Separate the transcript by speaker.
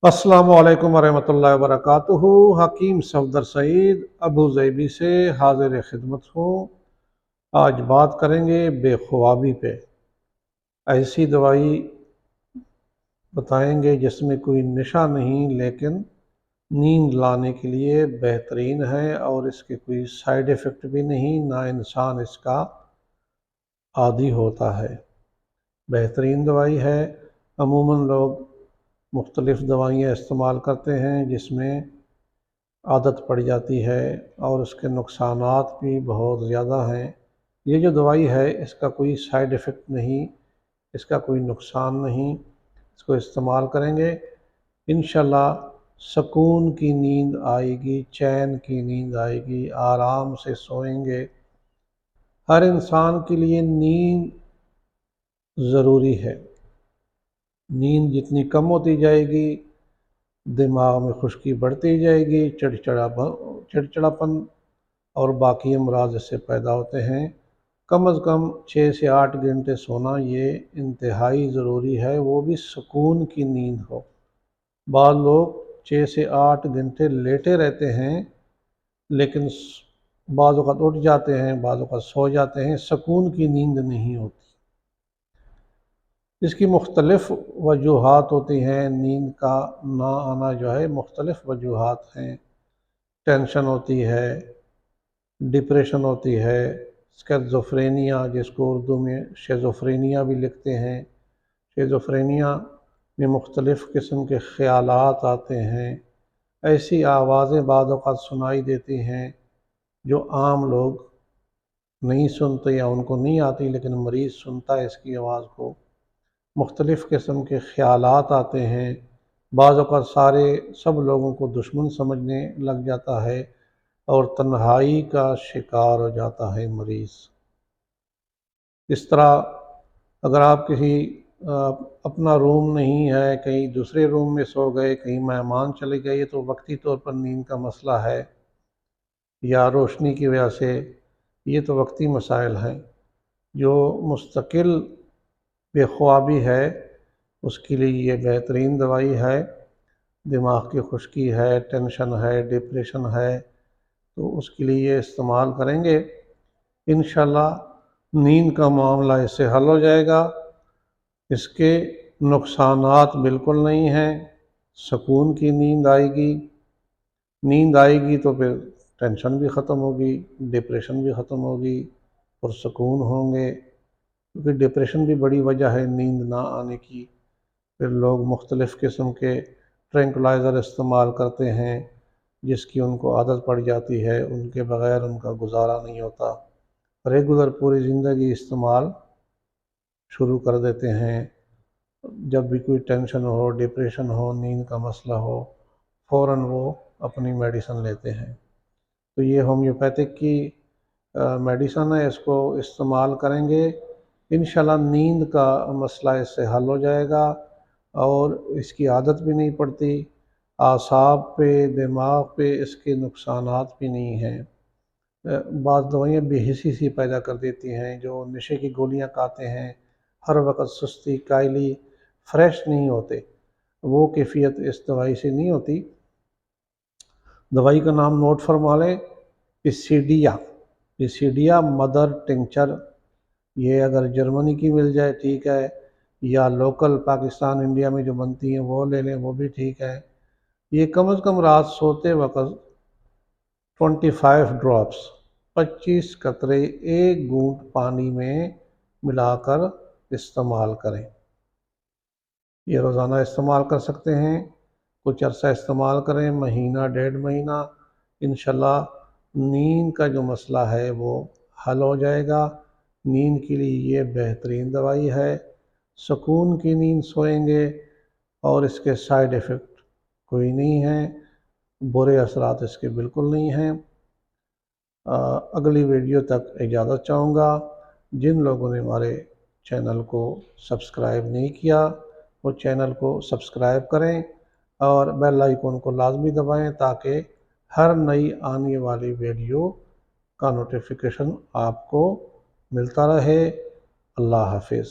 Speaker 1: अस्सलामु अलैकुम वरहमतुल्लाहि वबरकातुहू। हकीम सफदर सईद अबू ज़ैबी से हाजिर खिदमत हूँ। आज बात करेंगे बेख्वाबी पे। ऐसी दवाई बताएंगे जिसमें कोई नशा नहीं, लेकिन नींद लाने के लिए बेहतरीन है और इसके कोई साइड इफ़ेक्ट भी नहीं, ना इंसान इसका आदी होता है। बेहतरीन दवाई है। अमूमन लोग मुख्तलिफ़ दवाइयाँ इस्तेमाल करते हैं जिसमें आदत पड़ जाती है और उसके नुकसानात भी बहुत ज़्यादा हैं। ये जो दवाई है इसका कोई साइड इफ़ेक्ट नहीं, इसका कोई नुकसान नहीं। इसको इस्तेमाल करेंगे इंशाल्लाह सुकून की नींद आएगी, चैन की नींद आएगी, आराम से सोएंगे। हर इंसान के लिए नींद ज़रूरी है। नींद जितनी कम होती जाएगी दिमाग में खुश्की बढ़ती जाएगी, चिड़चिड़ापन और बाकी अमराज इससे पैदा होते हैं। कम अज़ कम 6 से 8 घंटे सोना ये इंतहाई ज़रूरी है, वो भी सुकून की नींद हो। बाद लोग 6 से 8 घंटे लेटे रहते हैं, लेकिन बाज़ औक़ात उठ जाते हैं, बाज़ औक़ात सो जाते हैं, सुकून की नींद नहीं होती। इसकी मुख्तलिफ़ वजूहात होती हैं। नींद का ना आना जो है मुख्तलिफ़ वजूहात हैं। टेंशन होती है, डिप्रेशन होती है, स्किज़ोफ्रेनिया जिसको उर्दू में शिज़ोफ्रेनिया भी लिखते हैं। शिज़ोफ्रेनिया में मुख्तलिफ़ किस्म के ख़यालात आते हैं। ऐसी आवाज़ें बाद औक़ात सुनाई देती हैं जो आम लोग नहीं सुनते या उनको नहीं आती, लेकिन मरीज़ सुनता है इसकी आवाज़ को। मुख्तलिफ़ किस्म के ख़यालात आते हैं। बाज़ औक़ात सब लोगों को दुश्मन समझने लग जाता है और तन्हाई का शिकार हो जाता है मरीज़। इस तरह अगर आप किसी अपना रूम नहीं है, कहीं दूसरे रूम में सो गए, कहीं मेहमान चले गए, तो वक्ती तौर पर नींद का मसला है या रोशनी की वजह से, ये तो वक्ती मसाइल हैं। जो मुस्तकिल बेख्वाबी है उसके लिए ये बेहतरीन दवाई है। दिमाग की खुश्की है, टेंशन है, डिप्रेशन है, तो उसके लिए ये इस्तेमाल करेंगे इंशाल्लाह नींद का मामला इससे हल हो जाएगा। इसके नुकसानात बिल्कुल नहीं हैं। सुकून की नींद आएगी। नींद आएगी तो फिर टेंशन भी ख़त्म होगी, डिप्रेशन भी ख़त्म होगी और सुकून होंगे, क्योंकि डिप्रेशन भी बड़ी वजह है नींद ना आने की। फिर लोग मुख्तलिफ़ किस्म के ट्रैंक्विलाइज़र इस्तेमाल करते हैं जिसकी उनको आदत पड़ जाती है, उनके बग़ैर उनका गुजारा नहीं होता। रेगुलर पूरी ज़िंदगी इस्तेमाल शुरू कर देते हैं। जब भी कोई टेंशन हो, डिप्रेशन हो, नींद का मसला हो, फ़ौरन वो अपनी मेडिसिन लेते हैं। तो ये होम्योपैथिक की मेडिसिन है, इसको इस्तेमाल करेंगे इंशाल्लाह नींद का मसला इससे हल हो जाएगा और इसकी आदत भी नहीं पड़ती। आसाब पे, दिमाग पे इसके नुकसानात भी नहीं हैं। बाज़ दवाइयाँ बेहिसी सी पैदा कर देती हैं। जो नशे की गोलियाँ खाते हैं, हर वक्त सुस्ती, कायली, फ्रेश नहीं होते, वो कैफियत इस दवाई से नहीं होती। दवाई का नाम नोट फरमा लें, पिसीडिया मदर टिंचर। ये अगर जर्मनी की मिल जाए ठीक है, या लोकल पाकिस्तान इंडिया में जो बनती हैं वो ले लें, वो भी ठीक है। ये कम से कम रात सोते वक्त 25 ड्रॉप्स, 25 कतरे एक घूंट पानी में मिलाकर इस्तेमाल करें। ये रोज़ाना इस्तेमाल कर सकते हैं। कुछ अरसा इस्तेमाल करें, महीना 1.5 महीना, इंशाल्लाह नींद का जो मसला है वो हल हो जाएगा। नींद के लिए ये बेहतरीन दवाई है। सुकून की नींद सोएंगे और इसके साइड इफ़ेक्ट कोई नहीं है, बुरे असरात इसके बिल्कुल नहीं हैं। अगली वीडियो तक इजाज़त चाहूँगा। जिन लोगों ने हमारे चैनल को सब्सक्राइब नहीं किया वो चैनल को सब्सक्राइब करें और बेल आइकन को लाजमी दबाएं ताकि हर नई आने वाली वीडियो का नोटिफिकेशन आपको मिलता रहे। अल्लाह हाफिज़।